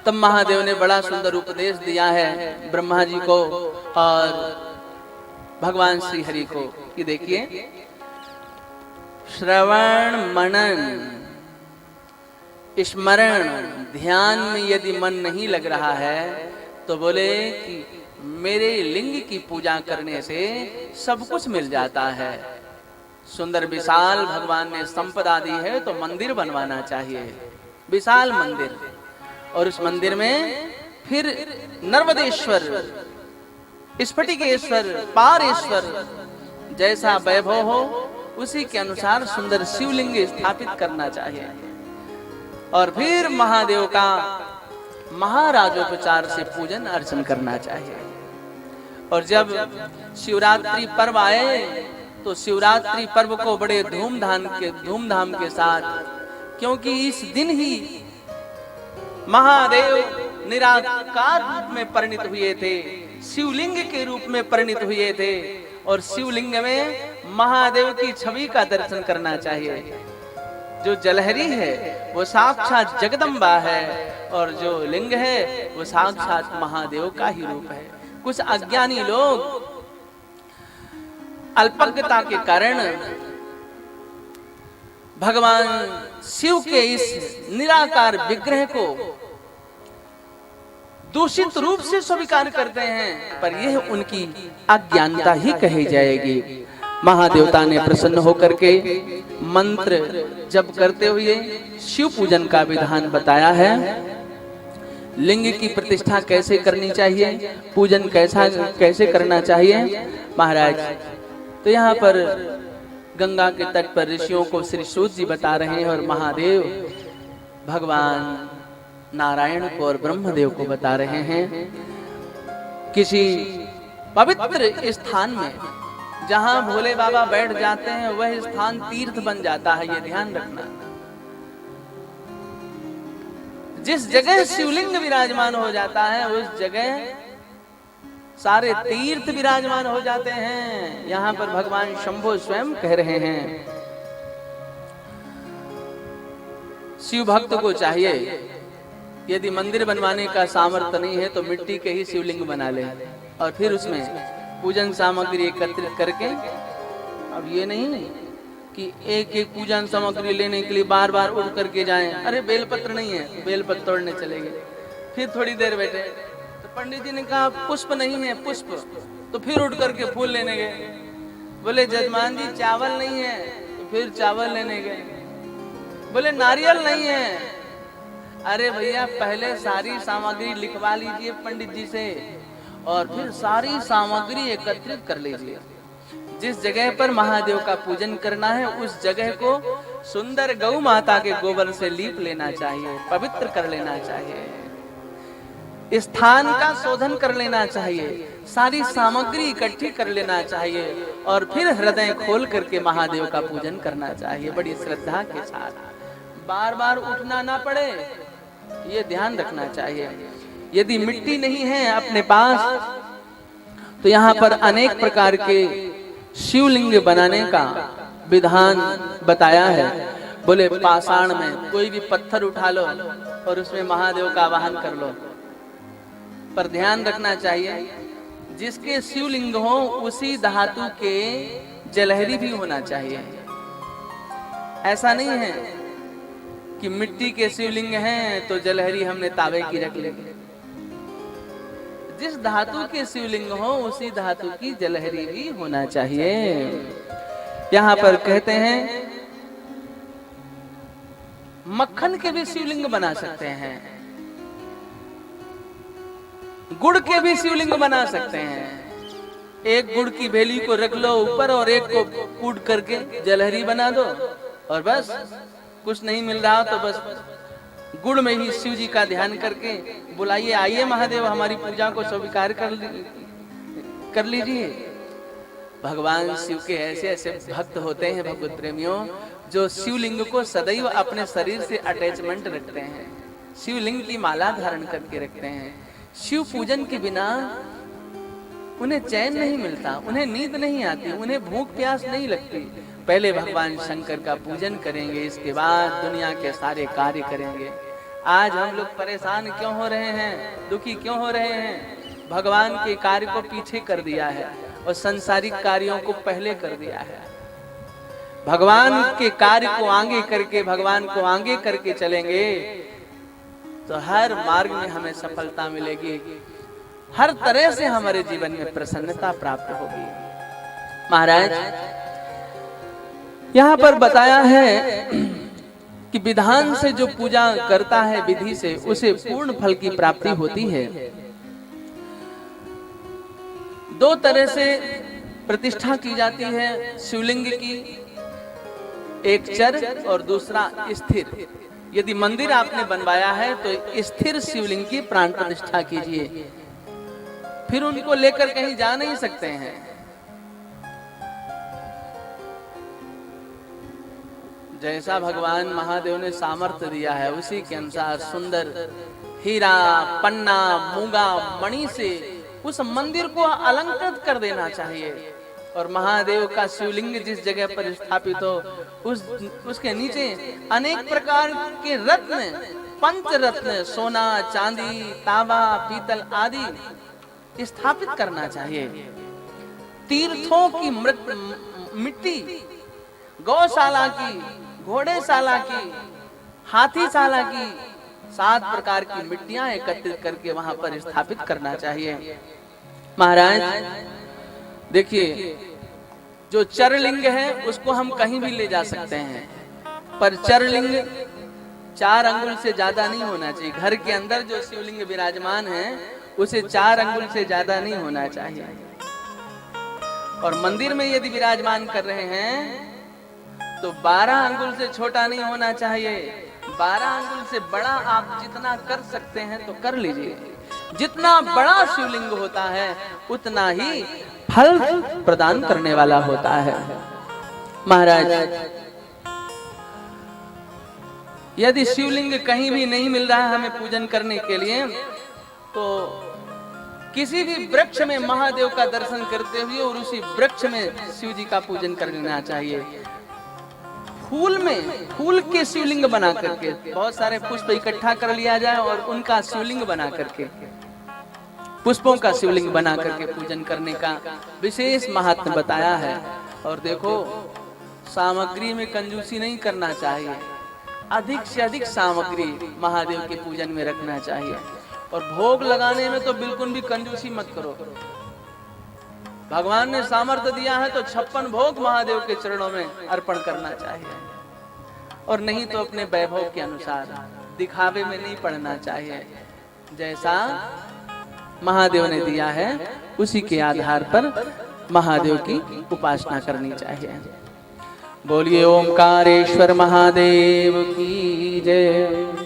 तब महादेव ने बड़ा सुंदर उपदेश दिया है ब्रह्मा जी को और भगवान श्री हरि को कि देखिए, श्रवण मनन स्मरण ध्यान में यदि मन नहीं लग रहा है तो बोले कि मेरे लिंग की पूजा करने से सब कुछ मिल जाता है। सुंदर विशाल भगवान ने संपदा दी है तो मंदिर बनवाना चाहिए, विशाल मंदिर, और उस मंदिर में फिर नर्मदेश्वर, स्फटिकेश्वर, पारेश्वर जैसा वैभव हो उसी के अनुसार सुंदर शिवलिंग स्थापित करना चाहिए और फिर महादेव का महाराजोपचार से पूजन अर्चन करना चाहिए। और जब शिवरात्रि पर्व आए तो शिवरात्रि पर्व को बड़े धूमधाम के साथ, क्योंकि इस दिन ही महादेव निराकार रूप में परिणित हुए थे, शिवलिंग के रूप में परिणित हुए थे, और शिवलिंग में महादेव की छवि का दर्शन करना चाहिए। जो जलहरी है वो साक्षात जगदम्बा है और जो लिंग है वो साक्षात महादेव का ही रूप है। कुछ अज्ञानी लोग अल्पज्ञता के कारण भगवान शिव के इस निराकार विग्रह को दूषित रूप से स्वीकार करते हैं, पर यह उनकी अज्ञानता ही कही जाएगी। महादेवता ने प्रसन्न होकर के मंत्र जप करते हुए शिव पूजन का विधान बताया है। लिंग की प्रतिष्ठा कैसे करनी चाहिए, पूजन कैसे करना चाहिए महाराज। तो यहाँ पर गंगा के तट पर ऋषियों को श्री सूत जी बता रहे हैं और महादेव भगवान नारायण को और ब्रह्मदेव को बता रहे हैं। किसी पवित्र स्थान में जहां भोले बाबा बैठ जाते हैं वह स्थान तीर्थ बन जाता है, ये ध्यान रखना। जिस जगह शिवलिंग विराजमान हो जाता है उस जगह सारे तीर्थ विराजमान हो जाते हैं। यहाँ पर भगवान शंभो स्वयं कह रहे हैं, शिव भक्त को चाहिए यदि मंदिर बनवाने का सामर्थ्य नहीं है तो मिट्टी के ही शिवलिंग बना ले और फिर उसमें पूजन सामग्री एकत्रित करके, अब ये नहीं कि एक एक पूजन सामग्री लेने के लिए बार बार उठ करके जाएं, अरे बेलपत्र नहीं है, बेलपत्र तोड़ने चले गए, फिर थोड़ी देर बैठे तो पंडित जी ने कहा पुष्प नहीं है पुष्प, तो फिर उठ करके फूल लेने गए। बोले जजमान जी चावल नहीं है, तो फिर चावल लेने गए। बोले नारियल नहीं है, अरे भैया पहले सारी सामग्री लिखवा लीजिए पंडित जी से और फिर सारी सामग्री एकत्रित कर लीजिए। जिस जगह पर महादेव का पूजन करना है उस जगह को सुंदर गौ माता के गोबर से लीप लेना चाहिए, पवित्र कर लेना चाहिए, स्थान का शोधन कर लेना चाहिए, सारी सामग्री इकट्ठी कर लेना चाहिए और फिर हृदय खोल करके महादेव का पूजन करना चाहिए बड़ी श्रद्धा के साथ। बार बार उठना ना पड़े, ये ध्यान रखना चाहिए। यदि मिट्टी नहीं है अपने पास तो यहाँ पर अनेक प्रकार के शिवलिंग बनाने का विधान बताया है। बोले पाषाण में कोई भी पत्थर उठा लो और उसमें महादेव का आवाहन कर लो, पर ध्यान रखना चाहिए जिसके शिवलिंग हो उसी धातु के जलहरी भी होना चाहिए। ऐसा नहीं है कि मिट्टी के शिवलिंग हैं तो जलहरी हमने तावे की रख ली। जिस धातु के शिवलिंग हो उसी धातु की जलहरी भी होना चाहिए। यहाँ पर कहते हैं मक्खन के भी शिवलिंग बना सकते हैं, गुड़ के भी शिवलिंग बना सकते हैं। एक गुड़ की भेली को रख लो ऊपर और एक को कूट करके जलहरी बना दो और बस कुछ नहीं मिल रहा तो बस गुड़ में ही शिव जी का ध्यान करके बुलाइए, आइए महादेव हमारी पूजा को स्वीकार कर लीजिए। भगवान शिव के ऐसे ऐसे भक्त होते हैं भगवत प्रेमियों जो शिवलिंग को सदैव अपने शरीर से अटैचमेंट रखते हैं, शिवलिंग की माला धारण करके रखते हैं। शिव पूजन के बिना उन्हें चैन नहीं मिलता, उन्हें नींद नहीं आती, उन्हें भूख प्यास नहीं लगती। पहले भगवान शंकर का पूजन करेंगे, इसके बाद दुनिया के सारे कार्य करेंगे। आज हम लोग परेशान क्यों हो रहे हैं, दुखी क्यों हो रहे हैं? भगवान के कार्य को पीछे कर दिया है और सांसारिक कार्यों को पहले कर दिया है। भगवान के कार्य को आगे करके, भगवान को आगे करके चलेंगे तो हर मार्ग में हमें सफलता मिलेगी, हर तरह से हमारे जीवन में प्रसन्नता प्राप्त होगी। महाराज यहाँ पर बताया है कि विधान से जो पूजा करता है विधि से, उसे पूर्ण फल की प्राप्ति होती है। दो तरह से प्रतिष्ठा की जाती है शिवलिंग की, एक चर और दूसरा स्थिर। यदि मंदिर आपने बनवाया है तो स्थिर शिवलिंग की प्राण प्रतिष्ठा कीजिए, फिर उनको लेकर कहीं जा नहीं सकते हैं। जैसा भगवान महादेव ने सामर्थ्य दिया है उसी के अनुसार सुंदर हीरा, पन्ना, मूंगा, मणि से उस मंदिर को अलंकृत कर देना चाहिए। और महादेव का शिवलिंग जिस जगह पर स्थापित हो उसके नीचे अनेक प्रकार के रत्न, पंच रत्न, सोना, चांदी, तांबा, पीतल आदि स्थापित करना चाहिए। तीर्थों की मिट्टी, गौशाला की, घोड़ेशाला की, हाथीशाला की 7 प्रकार की मिट्टियां एकत्रित करके वहां पर स्थापित करना चाहिए। महाराज देखिए, जो चरलिंग है उसको हम कहीं भी ले जा सकते हैं, पर चरलिंग 4 अंगुल से ज्यादा नहीं होना चाहिए। घर के अंदर जो शिवलिंग विराजमान है उसे 4 अंगुल से ज्यादा नहीं होना चाहिए। और मंदिर में यदि विराजमान कर रहे हैं तो 12 अंगुल से छोटा नहीं होना चाहिए। 12 अंगुल से बड़ा आप जितना कर सकते हैं तो कर लीजिए। जितना बड़ा शिवलिंग होता है उतना ही फल प्रदान करने वाला होता है। महाराज यदि शिवलिंग कहीं भी नहीं मिल रहा है हमें पूजन करने के लिए, तो किसी भी वृक्ष में महादेव का दर्शन करते हुए और उसी वृक्ष में शिव जी का पूजन कर लेना चाहिए। फूल में, फूल के शिवलिंग बना करके, बहुत सारे पुष्प इकट्ठा कर लिया जाए और उनका शिवलिंग बना करके, पुष्पों का शिवलिंग बना करके पूजन करने का विशेष महात्म्य बताया है। और देखो, सामग्री में कंजूसी नहीं करना चाहिए, अधिक से अधिक सामग्री महादेव के पूजन में रखना चाहिए। और भोग लगाने में तो बिल्कुल भी कंजूसी मत करो। भगवान ने सामर्थ्य दिया है तो 56 भोग महादेव के चरणों में अर्पण करना चाहिए, और नहीं तो अपने वैभव के अनुसार, दिखावे में नहीं पड़ना चाहिए। जैसा महादेव ने दिया है उसी के आधार पर महादेव की उपासना करनी चाहिए। बोलिए ओमकारेश्वर महादेव की जय।